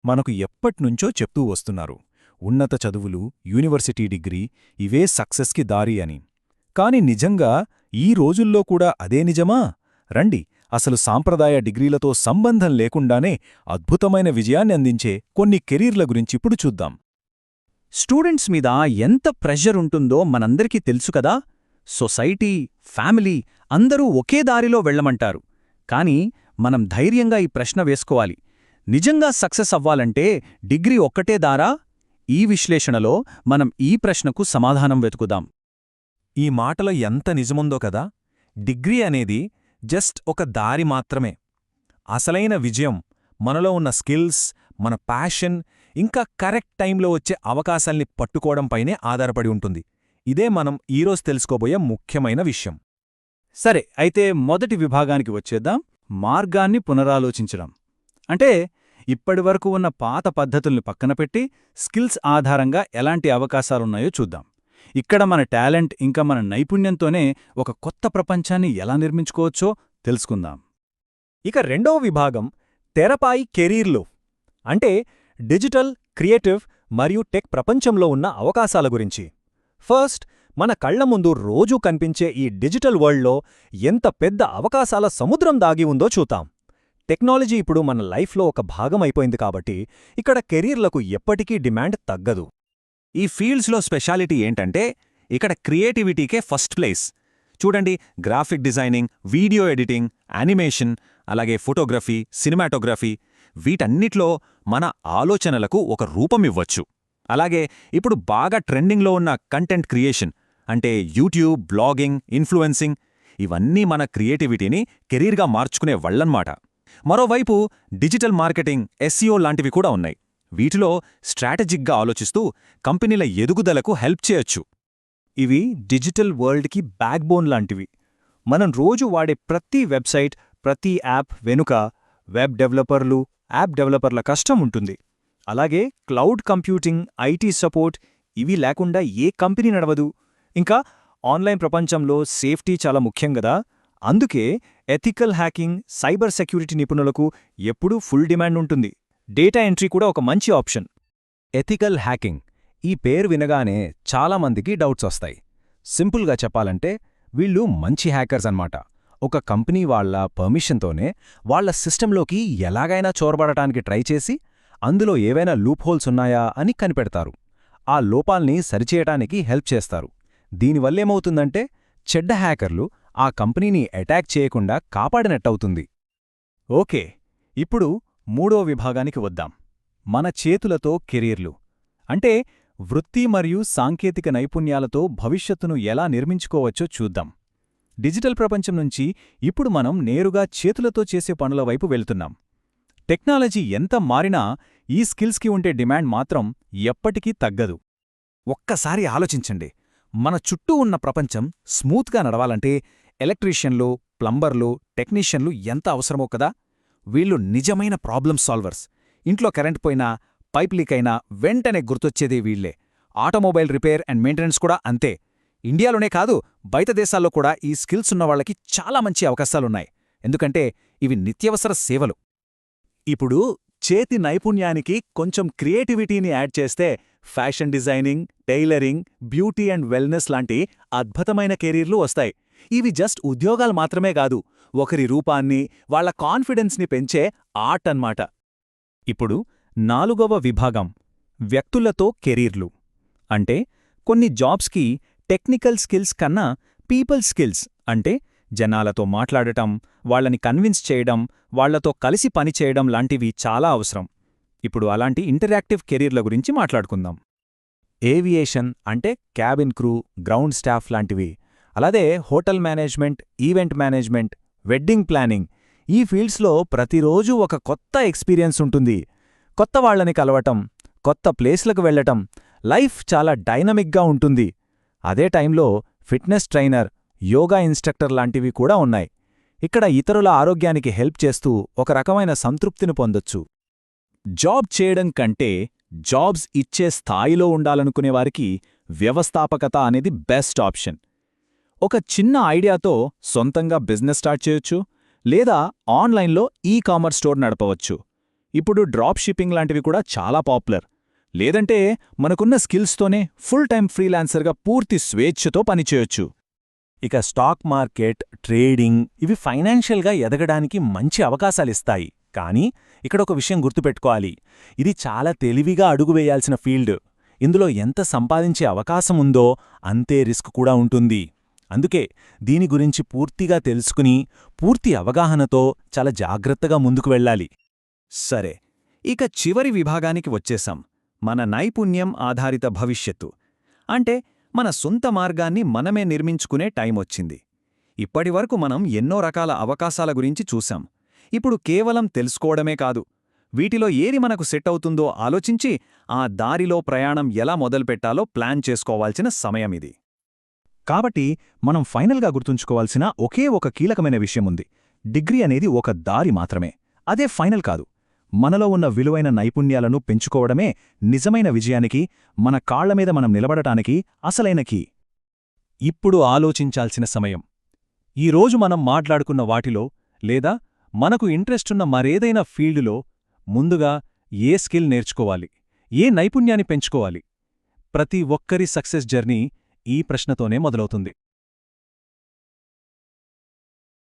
మనకు ఎప్పట్నుంచో చెప్తూ వస్తున్నారు, ఉన్నత చదువులు, యూనివర్సిటీ డిగ్రీ ఇవే సక్సెస్కి దారి అని. కాని నిజంగా ఈ రోజుల్లో కూడా అదే నిజమా? రండి, అసలు సాంప్రదాయ డిగ్రీలతో సంబంధం లేకుండానే అద్భుతమైన విజయాన్ని అందించే కొన్ని కెరీర్ల గురించిప్పుడు చూద్దాం. స్టూడెంట్స్ మీద ఎంత ప్రెషర్ ఉంటుందో మనందరికీ తెలుసు కదా. సొసైటీ, ఫ్యామిలీ అందరూ ఒకే దారిలో వెళ్లమంటారు. కాని మనం ధైర్యంగా ఈ ప్రశ్న వేసుకోవాలి, నిజంగా సక్సెస్ అవ్వాలంటే డిగ్రీ ఒక్కటే దారా? ఈ విశ్లేషణలో మనం ఈ ప్రశ్నకు సమాధానం వెతుకుదాం. ఈ మాటలో ఎంత నిజముందో కదా. డిగ్రీ అనేది జస్ట్ ఒక దారి మాత్రమే. అసలైన విజయం మనలో ఉన్న స్కిల్స్, మన ప్యాషన్, ఇంకా కరెక్ట్ టైంలో వచ్చే అవకాశాల్ని పట్టుకోవడంపైనే ఆధారపడి ఉంటుంది. ఇదే మనం ఈరోజు తెలుసుకోబోయే ముఖ్యమైన విషయం. సరే, అయితే మొదటి విభాగానికి వచ్చేద్దాం, మార్గాన్ని పునరాలోచించడం. అంటే ఇప్పటివరకు ఉన్న పాత పద్ధతుల్ని పక్కనపెట్టి స్కిల్స్ ఆధారంగా ఎలాంటి అవకాశాలున్నాయో చూద్దాం. ఇక్కడ మన టాలెంట్ ఇంకా మన నైపుణ్యంతోనే ఒక కొత్త ప్రపంచాన్ని ఎలా నిర్మించుకోవచ్చో తెలుసుకుందాం. ఇక రెండవ విభాగం తెరపై కెరీర్లు. అంటే డిజిటల్, క్రియేటివ్ మరియు టెక్ ప్రపంచంలో ఉన్న అవకాశాల గురించి. ఫస్ట్, మన కళ్ల ముందు రోజూ కనిపించే ఈ డిజిటల్ వరల్డ్లో ఎంత పెద్ద అవకాశాల సముద్రం దాగి ఉందో చూద్దాం. టెక్నాలజీ ఇప్పుడు మన లైఫ్లో ఒక భాగం అయిపోయింది కాబట్టి ఇక్కడ కెరీర్లకు ఎప్పటికీ డిమాండ్ తగ్గదు. ఈ ఫీల్డ్స్లో స్పెషాలిటీ ఏంటంటే ఇక్కడ క్రియేటివిటీకే ఫస్ట్ ప్లేస్. చూడండి, graphic designing, video editing, animation, అలాగే ఫోటోగ్రఫీ, సినిమాటోగ్రఫీ వీటన్నిట్లో మన ఆలోచనలకు ఒక రూపమివ్వచ్చు. అలాగే ఇప్పుడు బాగా ట్రెండింగ్లో ఉన్న కంటెంట్ క్రియేషన్ అంటే యూట్యూబ్, బ్లాగింగ్, ఇన్ఫ్లుయెన్సింగ్ ఇవన్నీ మన క్రియేటివిటీని కెరీర్గా మార్చుకునే వల్లన్నమాట. మరోవైపు డిజిటల్ మార్కెటింగ్, ఎస్ఈఓ లాంటివి కూడా ఉన్నాయి. వీటిలో స్ట్రాటజిక్గా ఆలోచిస్తూ కంపెనీల ఎదుగుదలకు హెల్ప్ చేయొచ్చు. ఇవి డిజిటల్ వరల్డ్కి బ్యాక్బోన్ లాంటివి. మనం రోజు వాడే ప్రతి వెబ్సైట్, ప్రతి యాప్ వెనుక వెబ్ డెవలపర్లు, యాప్ డెవలపర్ల కష్టం ఉంటుంది. అలాగే క్లౌడ్ కంప్యూటింగ్, ఐటీ సపోర్ట్ ఇవి లేకుండా ఏ కంపెనీ నడవదు. ఇంకా ఆన్లైన్ ప్రపంచంలో సేఫ్టీ చాలా ముఖ్యం గదా. అందుకే ఎథికల్ హ్యాకింగ్, సైబర్ సెక్యూరిటీ నిపుణులకు ఎప్పుడూ ఫుల్ డిమాండ్ ఉంటుంది. డేటా ఎంట్రీ కూడా ఒక మంచి ఆప్షన్. ఎథికల్ హ్యాకింగ్ ఈ పేరు వినగానే చాలామందికి డౌట్స్ వస్తాయి. సింపుల్గా చెప్పాలంటే వీళ్ళు మంచి హ్యాకర్స్ అన్నమాట. ఒక కంపెనీ వాళ్ల పర్మిషన్తోనే వాళ్ల సిస్టంలోకి ఎలాగైనా చొరబడటానికి ట్రై చేసి అందులో ఏవైనా లూప్ హోల్స్ ఉన్నాయా అని కనిపెడతారు. ఆ లోపాల్ని సరిచేయటానికి హెల్ప్ చేస్తారు. దీనివల్లేమవుతుందంటే చెడ్డ హ్యాకర్లు ఆ కంపెనీని అటాక్ చేయకుండా కాపాడినట్టవుతుంది. ఓకే, ఇప్పుడు మూడో విభాగానికి వద్దాం, మన చేతులతో కెరీర్లు. అంటే వృత్తి మరియు సాంకేతిక నైపుణ్యాలతో భవిష్యత్తును ఎలా నిర్మించుకోవచ్చో చూద్దాం. డిజిటల్ ప్రపంచం నుంచి ఇప్పుడు మనం నేరుగా చేతులతో చేసే పనుల వైపు వెళ్తున్నాం. టెక్నాలజీ ఎంత మారినా ఈ స్కిల్స్కి ఉండే డిమాండ్ మాత్రం ఎప్పటికీ తగ్గదు. ఒక్కసారి ఆలోచించండి, మన చుట్టూ ఉన్న ప్రపంచం స్మూత్గా నడవాలంటే ఎలక్ట్రీషియన్లు, ప్లంబర్లు, టెక్నీషియన్లు ఎంత అవసరమో కదా. వీళ్ళు నిజమైన ప్రాబ్లమ్ సాల్వర్స్. ఇంట్లో కరెంట్ పోయినా, పైప్ లీక్ అయినా వెంటనే గుర్తొచ్చేదే వీళ్లే. ఆటోమొబైల్ రిపేర్ అండ్ మెయింటెనెన్స్ కూడా అంతే. ఇండియాలోనే కాదు, బయట దేశాల్లో కూడా ఈ స్కిల్స్ ఉన్నవాళ్లకి చాలా మంచి అవకాశాలున్నాయి. ఎందుకంటే ఇవి నిత్యవసర సేవలు. ఇప్పుడు చేతి నైపుణ్యానికి కొంచెం క్రియేటివిటీని యాడ్ చేస్తే fashion designing, tailoring, beauty and wellness లాంటి అద్భుతమైన కెరీర్లు వస్తాయి. ఇవి జస్ట్ ఉద్యోగాలు మాత్రమే కాదు, ఒకరి రూపాన్ని, వాళ్ల కాన్ఫిడెన్స్ని పెంచే ఆర్ట్ అన్నమాట. ఇప్పుడు నాలుగవ విభాగం వ్యక్తులతో కెరీర్లు. అంటే కొన్ని జాబ్స్కి టెక్నికల్ స్కిల్స్ కన్నా పీపుల్ స్కిల్స్ అంటే జనాలతో మాట్లాడటం, వాళ్లని కన్విన్స్ చేయడం, వాళ్లతో కలిసి పనిచేయడం లాంటివి చాలా అవసరం. ఇప్పుడు అలాంటి ఇంటరాక్టివ్ కెరీర్ల గురించి మాట్లాడుకుందాం. ఏవియేషన్ అంటే క్యాబిన్ క్రూ, గ్రౌండ్ స్టాఫ్ లాంటివి. అలాగే hotel management, event management, wedding planning ఈ ఫీల్డ్స్లో ప్రతిరోజూ ఒక కొత్త ఎక్స్పీరియన్స్ ఉంటుంది. కొత్త వాళ్లని కలవటం, కొత్త ప్లేస్లకు వెళ్లటం, లైఫ్ చాలా డైనమిక్గా ఉంటుంది. అదే టైంలో ఫిట్నెస్ ట్రైనర్, యోగా ఇన్స్ట్రక్టర్ లాంటివి కూడా ఉన్నాయి. ఇక్కడ ఇతరుల ఆరోగ్యానికి హెల్ప్ చేస్తూ ఒక రకమైన సంతృప్తిని పొందొచ్చు. జాబ్ చేయడం కంటే జాబ్స్ ఇచ్చే స్థాయిలో ఉండాలనుకునేవారికి వ్యవస్థాపకత అనేది బెస్ట్ ఆప్షన్. ఒక చిన్న ఐడియాతో సొంతంగా బిజినెస్ స్టార్ట్ చేయొచ్చు, లేదా ఆన్లైన్లో కామర్స్ స్టోర్ నడపవచ్చు. ఇప్పుడు డ్రాప్ షిప్పింగ్ లాంటివి కూడా చాలా పాపులర్. లేదంటే మనకున్న స్కిల్స్తోనే ఫుల్ టైం ఫ్రీలాన్సర్గా పూర్తి స్వేచ్ఛతో పనిచేయొచ్చు. ఇక స్టాక్ మార్కెట్, ట్రేడింగ్ ఇవి ఫైనాన్షియల్గా ఎదగడానికి మంచి అవకాశాలిస్తాయి. కానీ ఇక్కడ ఒక విషయం గుర్తుపెట్టుకోవాలి, ఇది చాలా తెలివిగా అడుగు వేయాల్సిన ఫీల్డ్. ఇందులో ఎంత సంపాదించే అవకాశముందో అంతే రిస్క్ కూడా ఉంటుంది. అందుకే దీని గురించి పూర్తిగా తెలుసుకుని పూర్తి అవగాహనతో చాలా జాగ్రత్తగా ముందుకు వెళ్ళాలి. సరే, ఇక చివరి విభాగానికి వచ్చేశాం, మన నైపుణ్యం ఆధారిత భవిష్యత్తు. అంటే మన సొంత మార్గాన్ని మనమే నిర్మించుకునే టైం వచ్చింది. ఇప్పటివరకు మనం ఎన్నో రకాల అవకాశాల గురించి చూశాం. ఇప్పుడు కేవలం తెలుసుకోవడమే కాదు, వీటిలో ఏది మనకు సెట్ అవుతుందో ఆలోచించి ఆ దారిలో ప్రయాణం ఎలా మొదలుపెట్టాలో ప్లాన్ చేసుకోవాల్సిన సమయమిది. కాబట్టి మనం ఫైనల్గా గుర్తుంచుకోవాల్సిన ఒకే ఒక కీలకమైన విషయముంది. డిగ్రీ అనేది ఒక దారి మాత్రమే, అదే ఫైనల్ కాదు. మనలో ఉన్న విలువైన నైపుణ్యాలను పెంచుకోవడమే నిజమైన విజయానికి, మన కాళ్లమీద మనం నిలబడటానికి అసలైన కీ. ఇప్పుడు ఆలోచించాల్సిన సమయం. ఈరోజు మనం మాట్లాడుకున్న వాటిలో లేదా మనకు ఇంట్రెస్టున్న మరేదైనా ఫీల్డులో ముందుగా ఏ స్కిల్ నేర్చుకోవాలి, ఏ నైపుణ్యాన్ని పెంచుకోవాలి? ప్రతి ఒక్కరి సక్సెస్ జర్నీ ఈ ప్రశ్నతోనే మొదలవుతుంది.